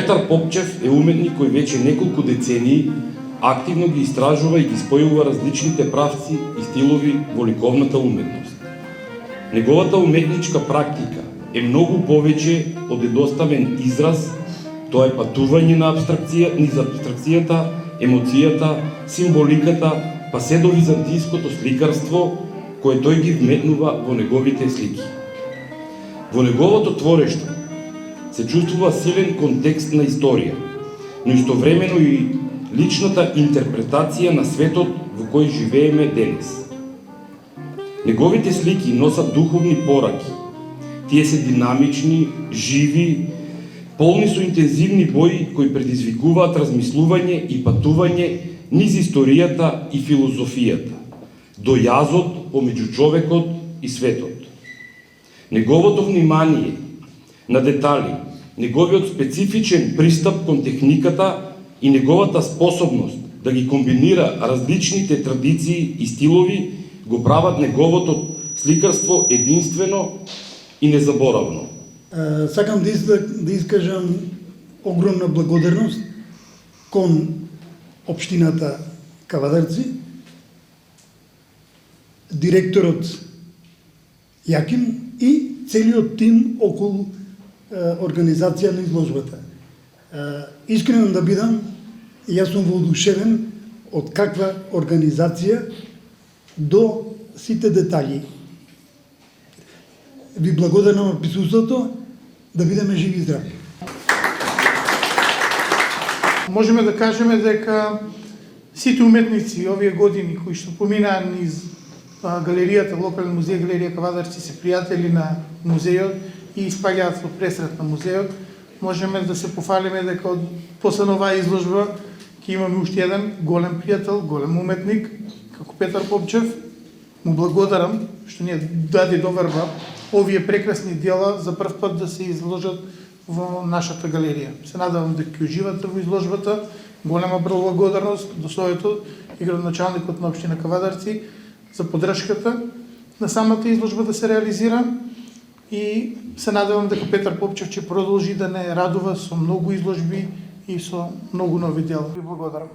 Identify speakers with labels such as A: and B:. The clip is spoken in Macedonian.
A: Петар Попчев е уметник кој веќе неколку децении активно ги истражува и ги спојува различните правци и стилови во ликовната уметност. Неговата уметничка практика е многу повеќе од едноставен израз, тоа е патување на низ абстракцијата, емоцијата, символиката, па се до византиското сликарство, кое тој ги вметнува во неговите слики. Во неговото творештво се чувствува силен контекст на историја, но истовремено и личната интерпретација на светот во кој живееме денес. Неговите слики носат духовни пораки. Тие се динамични, живи, полни со интензивни бои кои предизвикуваат размислување и патување низ историјата и филозофијата, до јазот помеѓу човекот и светот. Неговото внимание на детали, неговиот специфичен пристап кон техниката и неговата способност да ги комбинира различните традиции и стилови го прават неговото сликарство единствено и незаборавно.
B: Сакам да искажам огромна благодарност кон општината Кавадарци, директорот Јаким и целиот тим околу организација на изложбата. Искрено да бидам, јас сум воодушевен од каква организација до сите детали. Ви благодарам на присуството, да бидеме живи и здрави.
C: Можеме да кажеме дека сите уметници овие години кои што поминаа низ галеријата, локален музеј, галерија Кавадарци, се пријатели на музејот и испаѓаат во пресрет на музејот. Можеме да се пофалиме дека после оваа изложба ќе имаме уште еден голем пријател, голем уметник, како Петар Попчев. Му благодарам што ни даде доверба овие прекрасни дела за прв пат да се изложат во нашата галерија. Се надевам дека ќе уживате во изложбата. Голема благодарност до Советот и градоначалникот на општина Кавадарци за поддршката на самата изложба да се реализира и се надевам дека Петар Попчев ќе продолжи да не радува со многу изложби и со многу нови дела. Ви благодарам.